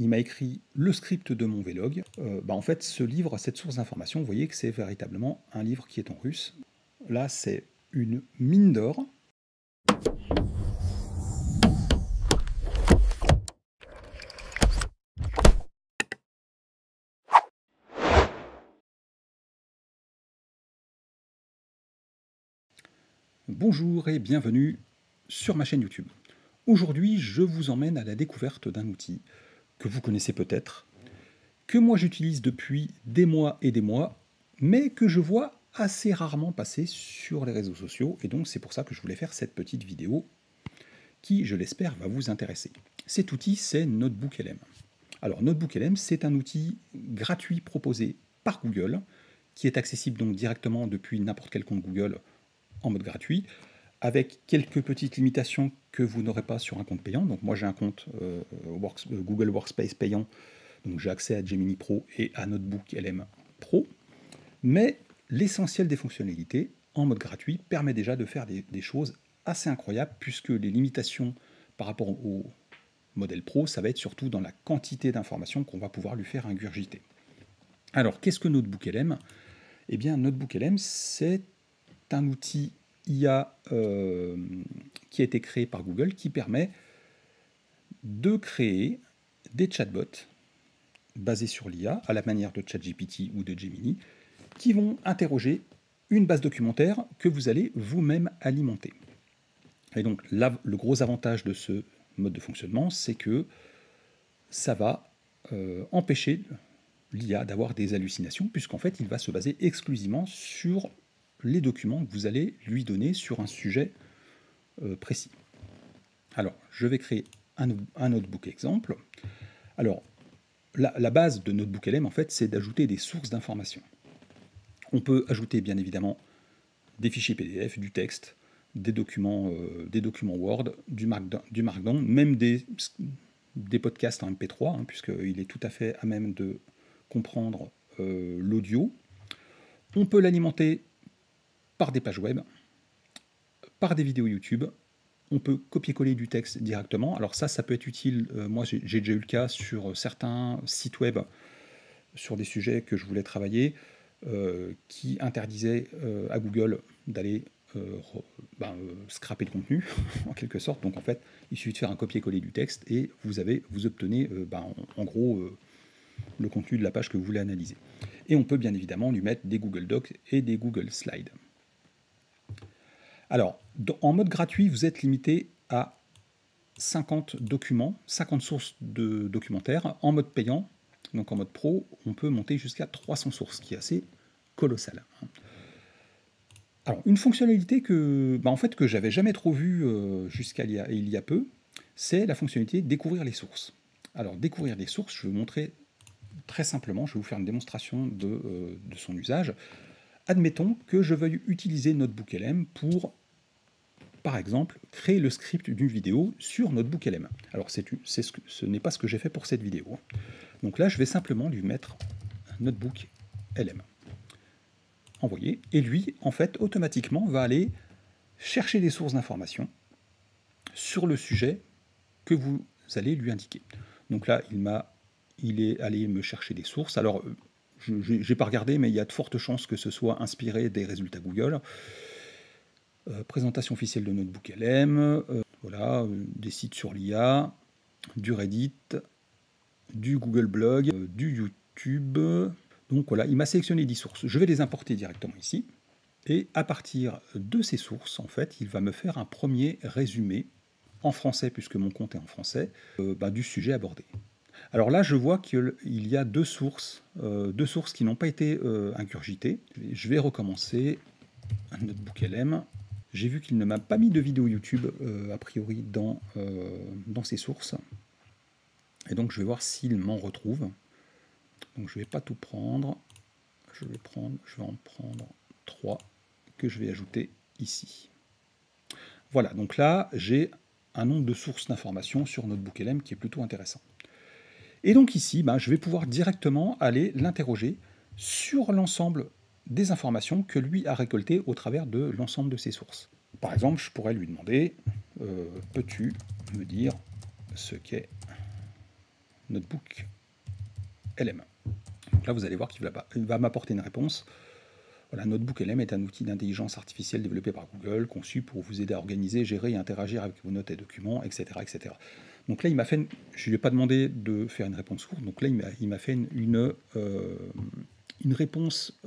il m'a écrit le script de mon vlog. En fait, ce livre, cette source d'information, vous voyez que c'est véritablement un livre qui est en russe. Là, c'est une mine d'or. Bonjour et bienvenue sur ma chaîne YouTube. Aujourd'hui, je vous emmène à la découverte d'un outil que vous connaissez peut-être, que moi j'utilise depuis des mois et des mois, mais que je vois assez rarement passer sur les réseaux sociaux, et donc c'est pour ça que je voulais faire cette petite vidéo qui, je l'espère, va vous intéresser. Cet outil, c'est NotebookLM. Alors, NotebookLM, c'est un outil gratuit proposé par Google, qui est accessible donc directement depuis n'importe quel compte Google en mode gratuit, avec quelques petites limitations que vous n'aurez pas sur un compte payant. Donc moi j'ai un compte Google Workspace payant, donc j'ai accès à Gemini Pro et à NotebookLM Pro, mais l'essentiel des fonctionnalités en mode gratuit permet déjà de faire des choses assez incroyables, puisque les limitations par rapport au modèle Pro, ça va être surtout dans la quantité d'informations qu'on va pouvoir lui faire ingurgiter. Alors qu'est-ce que NotebookLM ? Eh bien NotebookLM, c'est un outil IA qui a été créé par Google qui permet de créer des chatbots basés sur l'IA à la manière de ChatGPT ou de Gemini qui vont interroger une base documentaire que vous allez vous-même alimenter. Et donc là, le gros avantage de ce mode de fonctionnement, c'est que ça va empêcher l'IA d'avoir des hallucinations, puisqu'en fait, il va se baser exclusivement sur les documents que vous allez lui donner sur un sujet précis. Alors, je vais créer un notebook exemple. Alors, la base de NotebookLM, en fait, c'est d'ajouter des sources d'informations. On peut ajouter, bien évidemment, des fichiers PDF, du texte, des documents Word, du Markdown, même des podcasts en MP3, puisqu'il est tout à fait à même de comprendre l'audio. On peut l'alimenter par des pages web, par des vidéos YouTube. On peut copier-coller du texte directement. Alors ça peut être utile. Moi, j'ai déjà eu le cas sur certains sites web, sur des sujets que je voulais travailler, qui interdisaient à Google d'aller scraper le contenu, en quelque sorte. Donc en fait, il suffit de faire un copier-coller du texte et vous obtenez en gros le contenu de la page que vous voulez analyser. Et on peut bien évidemment lui mettre des Google Docs et des Google Slides. Alors, en mode gratuit, vous êtes limité à 50 documents, 50 sources de documentaires. En mode payant, donc en mode pro, on peut monter jusqu'à 300 sources, ce qui est assez colossal. Alors, une fonctionnalité que j'avais jamais trop vue jusqu'à il y a peu, c'est la fonctionnalité découvrir les sources. Alors, découvrir les sources, je vais vous montrer très simplement, je vais vous faire une démonstration de son usage. Admettons que je veuille utiliser NotebookLM pour, par exemple, créer le script d'une vidéo sur NotebookLM. Alors ce n'est pas ce que j'ai fait pour cette vidéo. Donc là, je vais simplement lui mettre NotebookLM. Envoyer. Et lui, en fait, automatiquement, va aller chercher des sources d'informations sur le sujet que vous allez lui indiquer. Donc là, il est allé me chercher des sources. Alors, je n'ai pas regardé, mais il y a de fortes chances que ce soit inspiré des résultats Google. Présentation officielle de NotebookLM, voilà, des sites sur l'IA, du Reddit, du Google Blog, du YouTube. Donc voilà, il m'a sélectionné 10 sources. Je vais les importer directement ici. Et à partir de ces sources, en fait, il va me faire un premier résumé en français, puisque mon compte est en français, du sujet abordé. Alors là, je vois qu'il y a deux sources qui n'ont pas été ingurgitées. Je vais recommencer NotebookLM. J'ai vu qu'il ne m'a pas mis de vidéo YouTube, a priori, dans ses sources. Et donc, je vais voir s'il m'en retrouve. Donc, je ne vais pas tout prendre. Je vais en prendre 3 que je vais ajouter ici. Voilà, donc là, j'ai un nombre de sources d'informations sur NotebookLM qui est plutôt intéressant. Et donc ici, je vais pouvoir directement aller l'interroger sur l'ensemble des informations que lui a récoltées au travers de l'ensemble de ses sources. Par exemple, je pourrais lui demander peux-tu me dire ce qu'est Notebook LM. Donc là, vous allez voir qu'il va m'apporter une réponse. Voilà, Notebook LM est un outil d'intelligence artificielle développé par Google, conçu pour vous aider à organiser, gérer et interagir avec vos notes et documents, etc. etc. Donc là, je ne lui ai pas demandé de faire une réponse courte, donc là, il m'a fait une réponse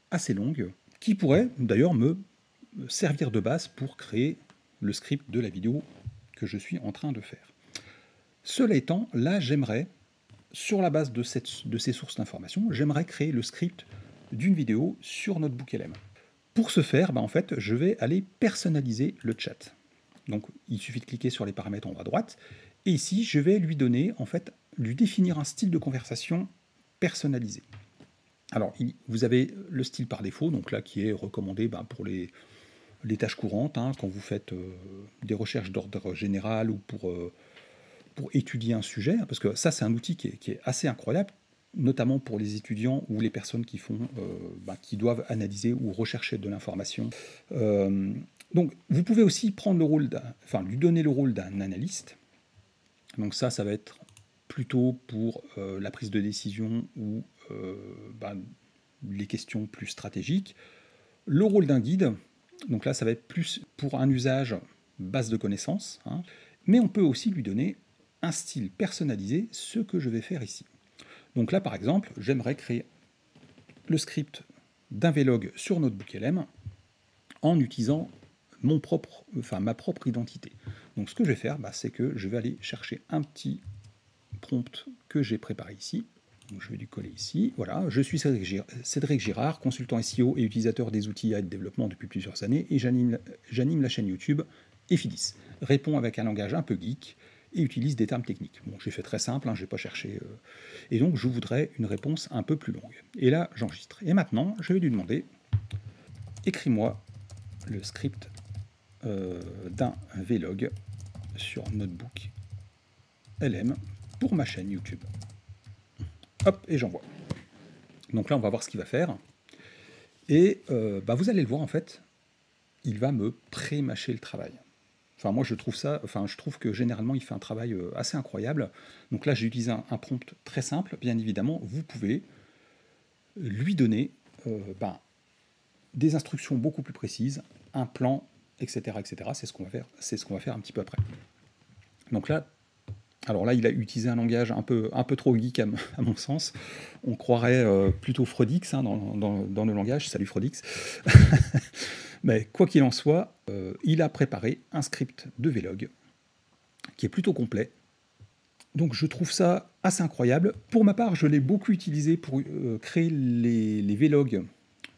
assez longue, qui pourrait d'ailleurs me servir de base pour créer le script de la vidéo que je suis en train de faire. Cela étant, là, j'aimerais, sur la base de ces sources d'informations, j'aimerais créer le script d'une vidéo sur Notebook LM. Pour ce faire, en fait, je vais aller personnaliser le chat. Donc, il suffit de cliquer sur les paramètres en haut à droite, et ici, je vais lui donner, en fait, lui définir un style de conversation personnalisé. Alors, vous avez le style par défaut, donc là, qui est recommandé pour les tâches courantes, quand vous faites des recherches d'ordre général ou pour étudier un sujet, parce que ça, c'est un outil qui est assez incroyable, notamment pour les étudiants ou les personnes qui doivent analyser ou rechercher de l'information. Donc, vous pouvez aussi prendre lui donner le rôle d'un analyste. Donc ça va être plutôt pour la prise de décision ou les questions plus stratégiques. Le rôle d'un guide, donc là, ça va être plus pour un usage base de connaissances, mais on peut aussi lui donner un style personnalisé, ce que je vais faire ici. Donc là, par exemple, j'aimerais créer le script d'un vlog sur Notebook LM en utilisant ma propre identité. Donc ce que je vais faire, c'est que je vais aller chercher un petit prompt que j'ai préparé ici. Donc je vais lui coller ici. Voilà, je suis Cédric Girard, consultant SEO et utilisateur des outils AI de développement depuis plusieurs années, et j'anime la chaîne YouTube Efidis. Réponds avec un langage un peu geek et utilise des termes techniques. Bon, j'ai fait très simple, je n'ai pas cherché. Et donc, je voudrais une réponse un peu plus longue. Et là, j'enregistre. Et maintenant, je vais lui demander, écris-moi le script d'un vlog sur Notebook LM pour ma chaîne YouTube. Hop, et j'envoie. Donc là, on va voir ce qu'il va faire. Et vous allez le voir, en fait, il va me pré-mâcher le travail. Enfin, moi, je trouve que généralement, il fait un travail assez incroyable. Donc là, j'ai utilisé un prompt très simple. Bien évidemment, vous pouvez lui donner des instructions beaucoup plus précises, un plan, etc., etc. C'est ce qu'on va faire. C'est ce qu'on va faire un petit peu après. Donc là, alors là, il a utilisé un langage un peu trop geek à mon sens. On croirait plutôt Freudix dans le langage. Salut Freudix. Mais quoi qu'il en soit, il a préparé un script de vlog qui est plutôt complet. Donc je trouve ça assez incroyable. Pour ma part, je l'ai beaucoup utilisé pour créer les vlogs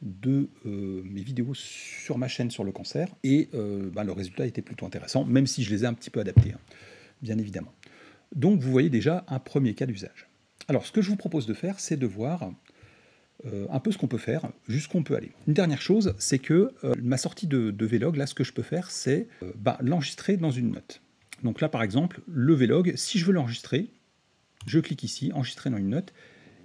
de mes vidéos sur ma chaîne sur le cancer. Et le résultat était plutôt intéressant, même si je les ai un petit peu adaptés, bien évidemment. Donc vous voyez déjà un premier cas d'usage. Alors ce que je vous propose de faire, c'est de voir un peu ce qu'on peut faire, jusqu'où on peut aller. Une dernière chose, c'est que ma sortie de vlog, là, ce que je peux faire, c'est l'enregistrer dans une note. Donc là, par exemple, le vlog, si je veux l'enregistrer, je clique ici, enregistrer dans une note,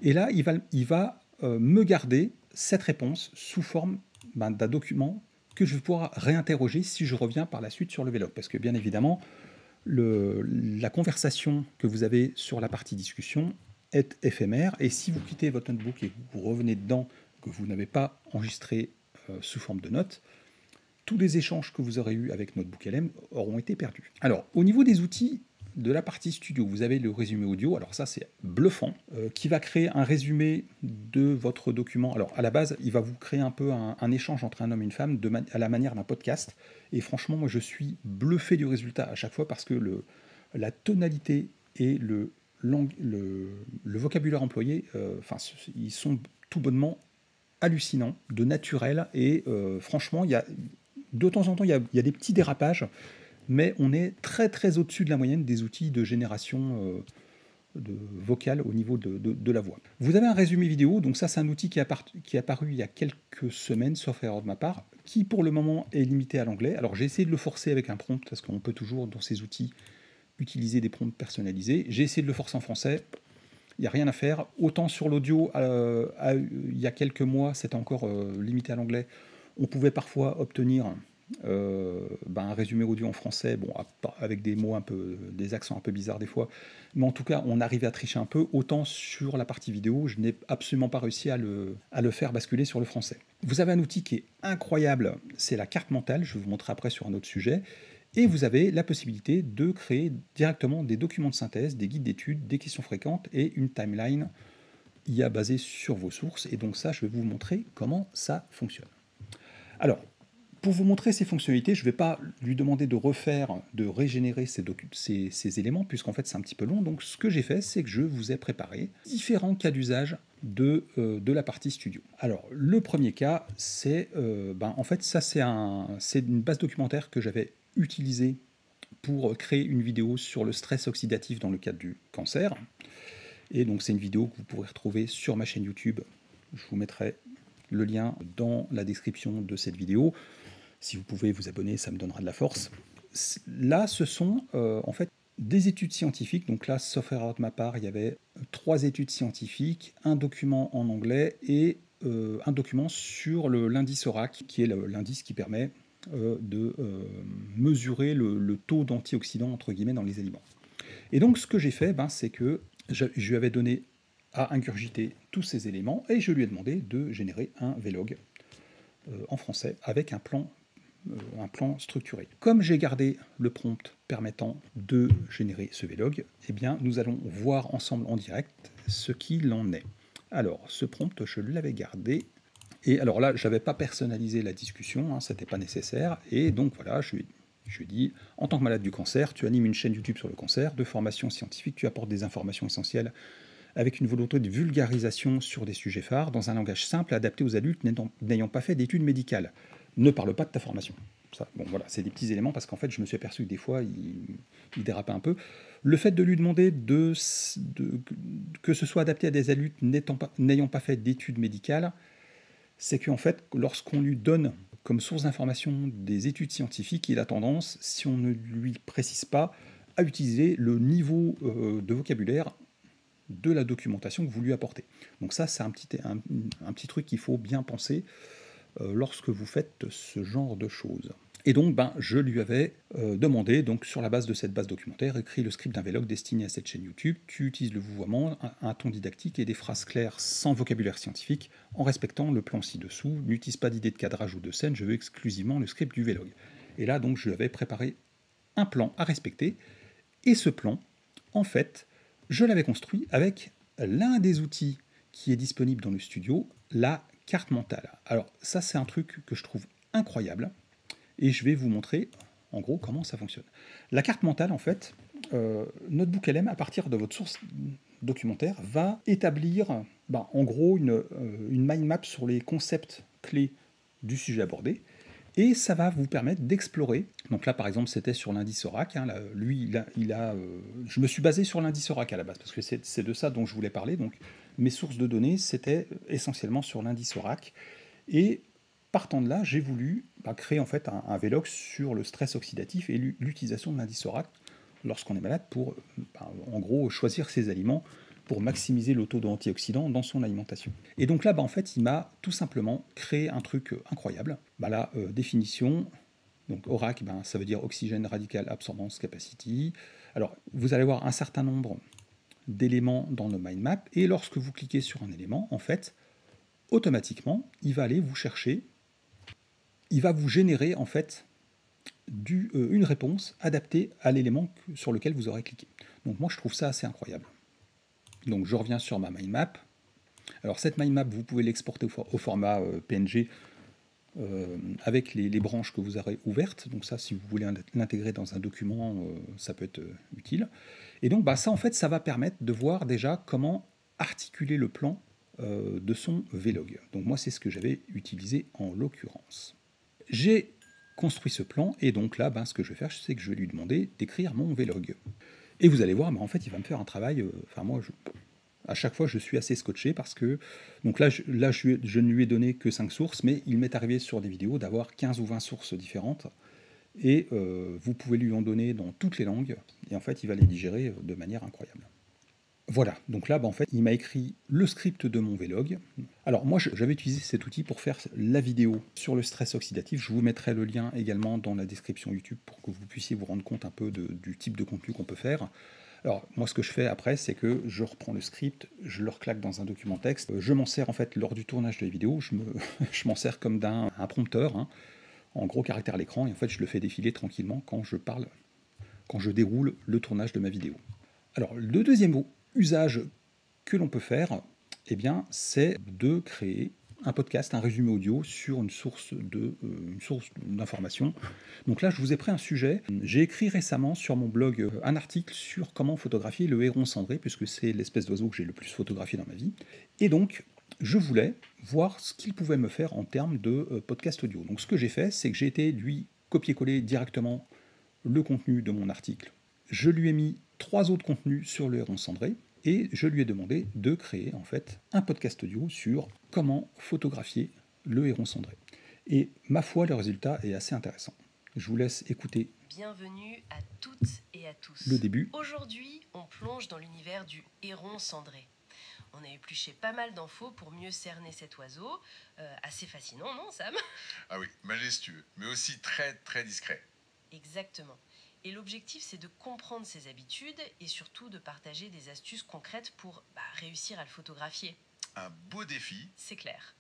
et là, il va me garder cette réponse sous forme d'un document que je vais pouvoir réinterroger si je reviens par la suite sur le vlog. Parce que bien évidemment, la conversation que vous avez sur la partie discussion est éphémère, et si vous quittez votre notebook et vous revenez dedans, que vous n'avez pas enregistré sous forme de notes, tous les échanges que vous aurez eus avec Notebook LM auront été perdus. Alors, au niveau des outils de la partie studio, vous avez le résumé audio, alors ça c'est bluffant, qui va créer un résumé de votre document. Alors à la base, il va vous créer un peu un échange entre un homme et une femme à la manière d'un podcast, et franchement, moi je suis bluffé du résultat à chaque fois, parce que la tonalité et le vocabulaire employé, ils sont tout bonnement hallucinants, de naturel, et franchement, de temps en temps, il y a des petits dérapages, mais on est très très au-dessus de la moyenne des outils de génération vocale au niveau de la voix. Vous avez un résumé vidéo, donc ça c'est un outil qui est apparu il y a quelques semaines, sauf erreur de ma part, qui pour le moment est limité à l'anglais. Alors j'ai essayé de le forcer avec un prompt, parce qu'on peut toujours dans ces outils utiliser des prompts personnalisés. J'ai essayé de le forcer en français, il n'y a rien à faire. Autant sur l'audio, il y a quelques mois, c'était encore limité à l'anglais. On pouvait parfois obtenir un résumé audio en français, bon, avec des mots un peu, des accents un peu bizarres des fois, mais en tout cas, on arrivait à tricher un peu. Autant sur la partie vidéo, je n'ai absolument pas réussi à le faire basculer sur le français. Vous avez un outil qui est incroyable, c'est la carte mentale, je vais vous montrer après sur un autre sujet. Et vous avez la possibilité de créer directement des documents de synthèse, des guides d'études, des questions fréquentes et une timeline IA basée sur vos sources. Et donc ça, je vais vous montrer comment ça fonctionne. Alors, pour vous montrer ces fonctionnalités, je ne vais pas lui demander de régénérer ces éléments, puisqu'en fait c'est un petit peu long. Donc ce que j'ai fait, c'est que je vous ai préparé différents cas d'usage de la partie studio. Alors le premier cas, c'est en fait ça c'est une base documentaire que j'avais utilisée pour créer une vidéo sur le stress oxydatif dans le cadre du cancer. Et donc c'est une vidéo que vous pourrez retrouver sur ma chaîne YouTube. Je vous mettrai le lien dans la description de cette vidéo. Si vous pouvez vous abonner, ça me donnera de la force. Là, ce sont en fait des études scientifiques. Donc là, sauf erreur de ma part, il y avait 3 études scientifiques, un document en anglais et un document sur l'indice ORAC, qui est l'indice qui permet de mesurer le taux d'antioxydants entre guillemets dans les aliments. Et donc, ce que j'ai fait, c'est que je lui avais donné à ingurgiter tous ces éléments et je lui ai demandé de générer un vlog en français avec un plan structuré. Comme j'ai gardé le prompt permettant de générer ce vlog, eh bien, nous allons voir ensemble en direct ce qu'il en est. Alors, ce prompt, je l'avais gardé. Et alors là, je n'avais pas personnalisé la discussion, ce n'était pas nécessaire. Et donc voilà, je lui ai dit, en tant que malade du cancer, tu animes une chaîne YouTube sur le cancer, de formation scientifique, tu apportes des informations essentielles avec une volonté de vulgarisation sur des sujets phares, dans un langage simple adapté aux adultes n'ayant pas fait d'études médicales. Ne parle pas de ta formation. Ça, bon, voilà, c'est des petits éléments parce qu'en fait, je me suis aperçu que des fois, il dérapait un peu. Le fait de lui demander que ce soit adapté à des adultes n'ayant pas fait d'études médicales, c'est qu'en fait, lorsqu'on lui donne comme source d'information des études scientifiques, il a tendance, si on ne lui précise pas, à utiliser le niveau de vocabulaire de la documentation que vous lui apportez. Donc ça, c'est un petit truc qu'il faut bien penser lorsque vous faites ce genre de choses. Et donc, je lui avais demandé, donc sur la base de cette base documentaire, écris le script d'un vlog destiné à cette chaîne YouTube. Tu utilises le vouvoiement, un ton didactique et des phrases claires sans vocabulaire scientifique, en respectant le plan ci-dessous. N'utilise pas d'idée de cadrage ou de scène, je veux exclusivement le script du vlog. Et là, donc, je lui avais préparé un plan à respecter. Et ce plan, en fait, je l'avais construit avec l'un des outils qui est disponible dans le studio, la carte mentale. Alors ça, c'est un truc que je trouve incroyable et je vais vous montrer en gros comment ça fonctionne. La carte mentale, en fait, NotebookLM, à partir de votre source documentaire, va établir en gros une mind map sur les concepts clés du sujet abordé. Et ça va vous permettre d'explorer. Donc là, par exemple, c'était sur l'indice ORAC. Je me suis basé sur l'indice ORAC à la base, parce que c'est de ça dont je voulais parler. Donc mes sources de données, c'était essentiellement sur l'indice ORAC. Et partant de là, j'ai voulu créer en fait un vlog sur le stress oxydatif et l'utilisation de l'indice ORAC lorsqu'on est malade pour, en gros, choisir ses aliments pour maximiser le taux d'antioxydants dans son alimentation. Et donc là, en fait, il m'a tout simplement créé un truc incroyable. La définition, donc ORAC, ça veut dire Oxygen Radical Absorbance Capacity. Alors, vous allez voir un certain nombre d'éléments dans nos mind maps, et lorsque vous cliquez sur un élément, en fait, automatiquement, il va aller vous chercher, il va vous générer, en fait, une réponse adaptée à l'élément sur lequel vous aurez cliqué. Donc moi, je trouve ça assez incroyable. Donc je reviens sur ma mind map. Alors cette mind map, vous pouvez l'exporter au format PNG avec les branches que vous aurez ouvertes. Donc ça, si vous voulez l'intégrer dans un document, ça peut être utile. Et donc ça, en fait, ça va permettre de voir déjà comment articuler le plan de son vlog. Donc moi, c'est ce que j'avais utilisé en l'occurrence. J'ai construit ce plan, et donc là, ce que je vais faire, c'est que je vais lui demander d'écrire mon vlog. Et vous allez voir, en fait, il va me faire un travail. Moi, à chaque fois, je suis assez scotché parce que. Donc là, je ne lui ai donné que 5 sources, mais il m'est arrivé sur des vidéos d'avoir 15 ou 20 sources différentes. Et vous pouvez lui en donner dans toutes les langues. Et en fait, il va les digérer de manière incroyable. Voilà, donc là, en fait, il m'a écrit le script de mon vlog. Alors moi, j'avais utilisé cet outil pour faire la vidéo sur le stress oxydatif. Je vous mettrai le lien également dans la description YouTube pour que vous puissiez vous rendre compte un peu du type de contenu qu'on peut faire. Alors moi, ce que je fais après, c'est que je reprends le script, je le reclaque dans un document texte. Je m'en sers en fait lors du tournage de la vidéo. Je m'en sers comme d'un prompteur, hein, en gros caractère à l'écran, et en fait, je le fais défiler tranquillement quand je parle, quand je déroule le tournage de ma vidéo. Alors, le deuxième usage que l'on peut faire, eh bien, c'est de créer un podcast, un résumé audio sur une source d'information. Donc là, je vous ai pris un sujet. J'ai écrit récemment sur mon blog un article sur comment photographier le héron cendré, puisque c'est l'espèce d'oiseau que j'ai le plus photographié dans ma vie. Et donc, je voulais voir ce qu'il pouvait me faire en termes de podcast audio. Donc ce que j'ai fait, c'est que j'ai été lui copier-coller directement le contenu de mon article. Je lui ai mis 3 autres contenus sur le héron cendré et je lui ai demandé de créer en fait un podcast audio sur comment photographier le héron cendré. Et ma foi, le résultat est assez intéressant. Je vous laisse écouter. Bienvenue à toutes et à tous. Le début. Aujourd'hui, on plonge dans l'univers du héron cendré. On a épluché pas mal d'infos pour mieux cerner cet oiseau. Assez fascinant, non, Sam? Ah oui, majestueux, mais aussi très très discret. Exactement. Et l'objectif, c'est de comprendre ses habitudes et surtout de partager des astuces concrètes pour réussir à le photographier. Un beau défi. C'est clair.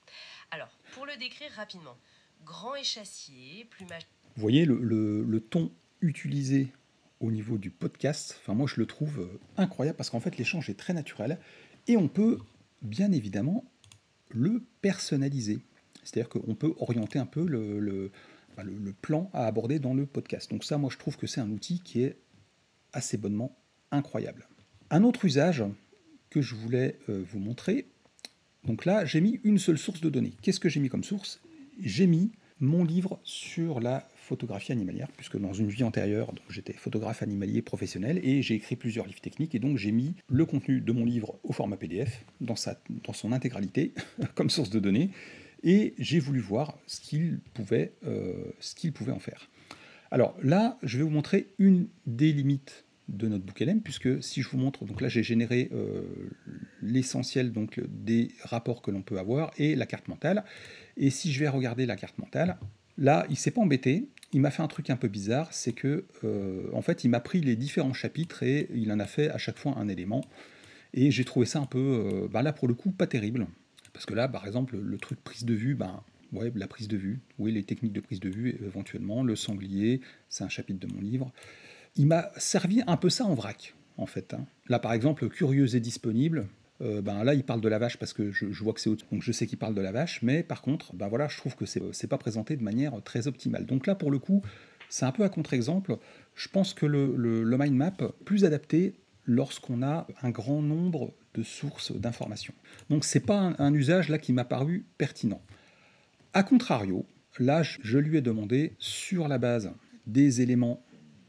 Alors, pour le décrire rapidement, grand échassier, plumage... Vous voyez le ton utilisé au niveau du podcast, enfin moi je le trouve incroyable parce qu'en fait l'échange est très naturel et on peut bien évidemment le personnaliser. C'est-à-dire qu'on peut orienter un peu le plan à aborder dans le podcast. Donc ça, moi je trouve que c'est un outil qui est assez bonnement incroyable. Un autre usage que je voulais vous montrer, donc là j'ai mis une seule source de données. Qu'est-ce que j'ai mis comme source? J'ai mis mon livre sur la photographie animalière, puisque dans une vie antérieure, j'étais photographe animalier professionnel et j'ai écrit plusieurs livres techniques et donc j'ai mis le contenu de mon livre au format PDF dans son intégralité comme source de données et j'ai voulu voir ce qu'il pouvait en faire. Alors là, je vais vous montrer une des limites de notre booklm, puisque si je vous montre, donc là j'ai généré l'essentiel donc des rapports que l'on peut avoir et la carte mentale. Et si je vais regarder la carte mentale, là il s'est pas embêté, il m'a fait un truc un peu bizarre, c'est que en fait il m'a pris les différents chapitres et il en a fait à chaque fois un élément. Et j'ai trouvé ça un peu, là pour le coup pas terrible, parce que là par exemple le truc prise de vue, ouais, la prise de vue, oui, les techniques de prise de vue éventuellement, le sanglier, c'est un chapitre de mon livre. Il m'a servi un peu ça en vrac, en fait. Hein. Là, par exemple, curieux et disponible, là, il parle de la vache parce que je vois que c'est autre, donc je sais qu'il parle de la vache, mais par contre, voilà, je trouve que c'est pas présenté de manière très optimale. Donc là, pour le coup, c'est un peu à contre-exemple. Je pense que le mind map est plus adapté lorsqu'on a un grand nombre de sources d'informations. Donc c'est pas un usage là qui m'a paru pertinent. A contrario, là, je lui ai demandé, sur la base des éléments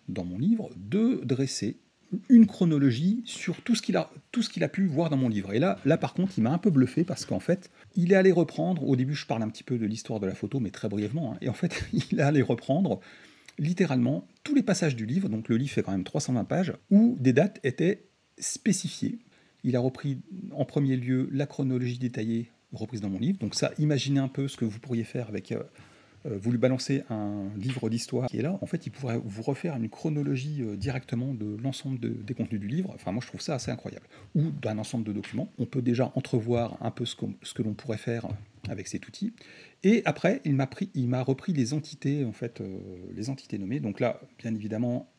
dans mon livre, de dresser une chronologie sur tout ce qu'il a pu voir dans mon livre. Et là par contre, il m'a un peu bluffé parce qu'en fait, il est allé reprendre, au début je parle un petit peu de l'histoire de la photo, mais très brièvement, hein, et en fait, il est allé reprendre littéralement tous les passages du livre, donc le livre fait quand même 320 pages, où des dates étaient spécifiées. Il a repris en premier lieu la chronologie détaillée reprise dans mon livre, donc ça, imaginez un peu ce que vous pourriez faire avec... vous lui balancez un livre d'histoire qui est là, en fait, il pourrait vous refaire une chronologie directement de l'ensemble des contenus du livre. Enfin, moi, je trouve ça assez incroyable. Ou d'un ensemble de documents. On peut déjà entrevoir un peu ce que l'on pourrait faire avec cet outil. Et après, il m'a repris les entités, en fait, les entités nommées. Donc là, bien évidemment,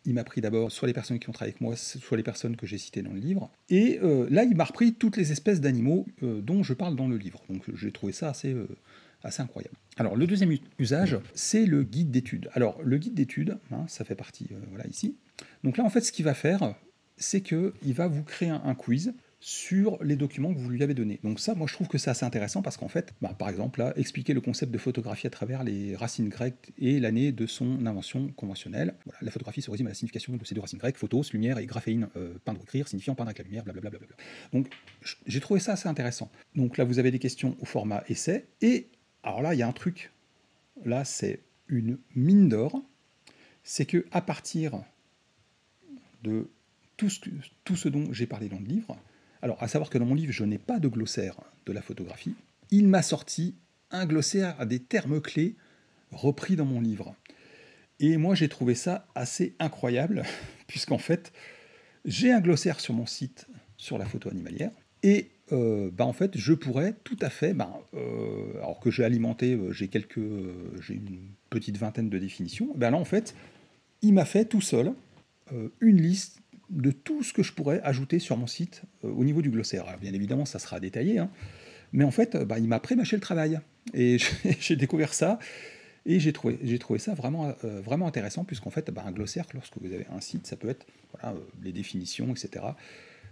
il m'a pris d'abord soit les personnes qui ont travaillé avec moi, soit les personnes que j'ai citées dans le livre. Et là, il m'a repris toutes les espèces d'animaux dont je parle dans le livre. Donc j'ai trouvé ça assez incroyable. Alors le deuxième usage, c'est le guide d'études. Alors le guide d'études, hein, ça fait partie, voilà, ici. Donc là, en fait, ce qu'il va faire, c'est qu'il va vous créer un quiz sur les documents que vous lui avez donnés. Donc ça, moi, je trouve que c'est assez intéressant parce qu'en fait, par exemple, là, expliquer le concept de photographie à travers les racines grecques et l'année de son invention conventionnelle. Voilà, la photographie se résume à la signification de ces deux racines grecques, photos, lumière, et graphéine, peindre, écrire, signifiant peindre avec la lumière, blablabla. Donc j'ai trouvé ça assez intéressant. Donc là, vous avez des questions au format essai, et alors là, il y a un truc, là, c'est une mine d'or, c'est que à partir de tout ce dont j'ai parlé dans le livre. Alors, à savoir que dans mon livre, je n'ai pas de glossaire de la photographie. Il m'a sorti un glossaire à des termes clés repris dans mon livre. Et moi, j'ai trouvé ça assez incroyable, puisqu'en fait, j'ai un glossaire sur mon site sur la photo animalière, et en fait, je pourrais tout à fait, alors que j'ai alimenté, j'ai une petite vingtaine de définitions, là, en fait, il m'a fait tout seul une liste de tout ce que je pourrais ajouter sur mon site au niveau du glossaire. Alors, bien évidemment, ça sera détaillé, hein, mais en fait, il m'a pré-mâché le travail. Et j'ai découvert ça, et j'ai trouvé ça vraiment, vraiment intéressant, puisqu'en fait, un glossaire, lorsque vous avez un site, ça peut être les définitions, etc.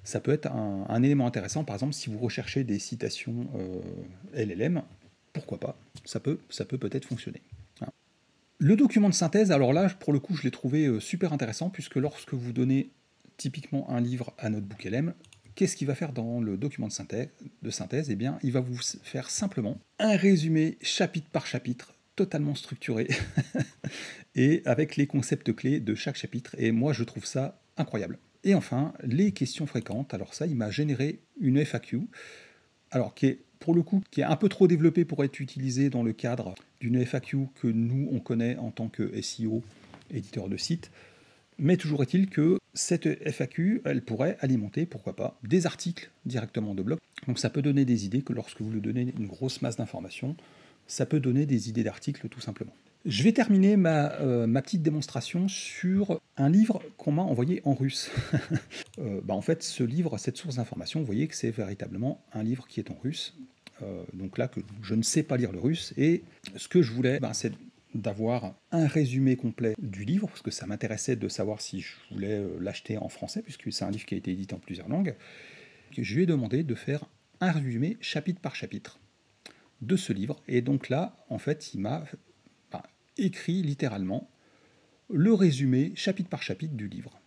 Ça peut être un élément intéressant. Par exemple, si vous recherchez des citations LLM, pourquoi pas, ça peut peut-être fonctionner. Hein. Le document de synthèse, alors là, pour le coup, je l'ai trouvé super intéressant, puisque lorsque vous donnez typiquement un livre à NotebookLM, qu'est-ce qu'il va faire dans le document de synthèse? Eh bien, il va vous faire simplement un résumé chapitre par chapitre, totalement structuré, et avec les concepts clés de chaque chapitre. Et moi, je trouve ça incroyable. Et enfin, les questions fréquentes. Alors ça, il m'a généré une FAQ, alors qui est, pour le coup, qui est un peu trop développée pour être utilisée dans le cadre d'une FAQ que nous, on connaît en tant que SEO, éditeur de site. Mais toujours est-il que cette FAQ, elle pourrait alimenter, pourquoi pas, des articles directement de blog. Donc ça peut donner des idées, que lorsque vous lui donnez une grosse masse d'informations, ça peut donner des idées d'articles tout simplement. Je vais terminer ma petite démonstration sur un livre qu'on m'a envoyé en russe. En fait, ce livre, cette source d'information, vous voyez que c'est véritablement un livre qui est en russe. Donc là, que je ne sais pas lire le russe. Et ce que je voulais, c'est d'avoir un résumé complet du livre, parce que ça m'intéressait de savoir si je voulais l'acheter en français, puisque c'est un livre qui a été édité en plusieurs langues. Je lui ai demandé de faire un résumé chapitre par chapitre de ce livre. Et donc là, en fait, il m'a écrit littéralement le résumé chapitre par chapitre du livre.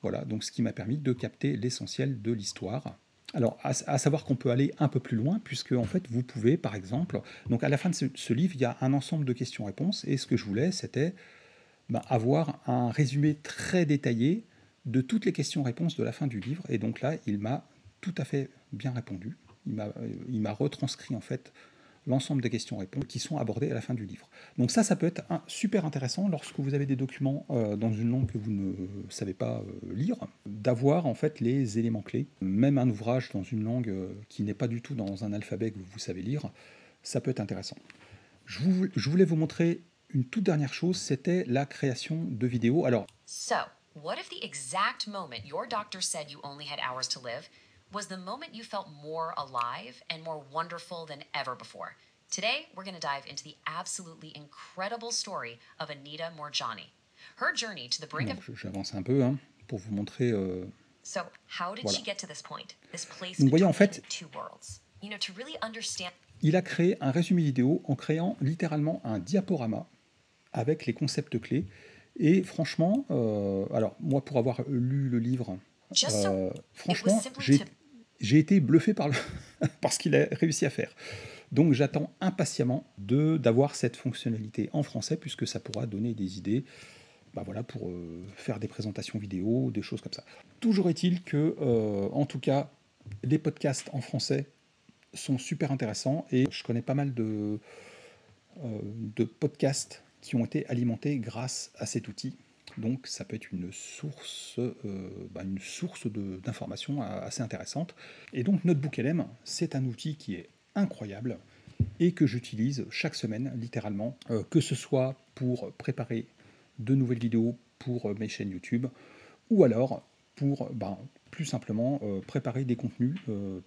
Voilà, donc ce qui m'a permis de capter l'essentiel de l'histoire. Alors, à savoir qu'on peut aller un peu plus loin, puisque en fait, vous pouvez, par exemple, donc à la fin de ce livre, il y a un ensemble de questions-réponses, et ce que je voulais, c'était avoir un résumé très détaillé de toutes les questions-réponses de la fin du livre, et donc là, il m'a tout à fait bien répondu. Il m'a retranscrit, en fait, l'ensemble des questions-réponses qui sont abordées à la fin du livre. Donc ça peut être super intéressant lorsque vous avez des documents dans une langue que vous ne savez pas lire, d'avoir en fait les éléments clés. Même un ouvrage dans une langue qui n'est pas du tout dans un alphabet que vous savez lire, ça peut être intéressant. Je voulais vous montrer une toute dernière chose, c'était la création de vidéos. Alors, So, what if the exact moment your doctor said you only had hours to live was the moment you felt more alive and more wonderful than ever before? Today, we're going to dive into the absolutely incredible story of Anita Moorjani. Her journey to the brink of... J'avance un peu pour vous montrer... So, how did voilà. she get to this point? This place Donc, voyez, en between fait, two worlds. You know, to really understand... Il a créé un résumé vidéo en créant littéralement un diaporama avec les concepts clés. Et franchement, alors moi pour avoir lu le livre, franchement, j'ai été bluffé par ce qu'il a réussi à faire. Donc j'attends impatiemment d'avoir cette fonctionnalité en français, puisque ça pourra donner des idées pour faire des présentations vidéo, des choses comme ça. Toujours est-il que, en tout cas, les podcasts en français sont super intéressants, et je connais pas mal de podcasts qui ont été alimentés grâce à cet outil. Donc ça peut être une source d'informations assez intéressante. Et donc NotebookLM, c'est un outil qui est incroyable et que j'utilise chaque semaine, littéralement, que ce soit pour préparer de nouvelles vidéos pour mes chaînes YouTube, ou alors pour plus simplement préparer des contenus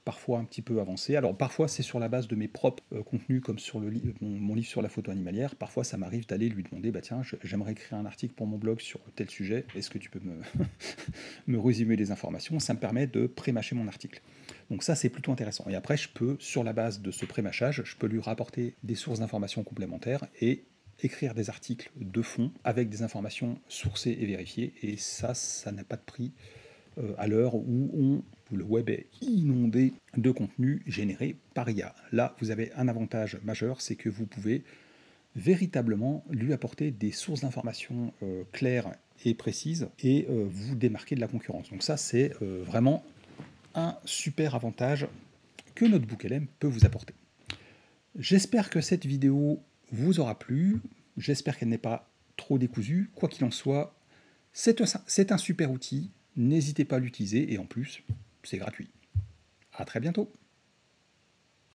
parfois un petit peu avancés. Alors parfois c'est sur la base de mes propres contenus, comme sur mon livre sur la photo animalière. Parfois ça m'arrive d'aller lui demander, tiens, j'aimerais écrire un article pour mon blog sur tel sujet, est-ce que tu peux me résumer les informations? Ça me permet de pré-mâcher mon article. Donc ça c'est plutôt intéressant. Et après je peux, sur la base de ce pré-mâchage, je peux lui rapporter des sources d'informations complémentaires et écrire des articles de fond avec des informations sourcées et vérifiées. Et ça n'a pas de prix à l'heure où le web est inondé de contenu généré par IA. Là, vous avez un avantage majeur, c'est que vous pouvez véritablement lui apporter des sources d'informations claires et précise et vous démarquer de la concurrence. Donc ça, c'est vraiment un super avantage que Notebook LM peut vous apporter. J'espère que cette vidéo vous aura plu, j'espère qu'elle n'est pas trop décousue. Quoi qu'il en soit, c'est un super outil, n'hésitez pas à l'utiliser et en plus, c'est gratuit. À très bientôt.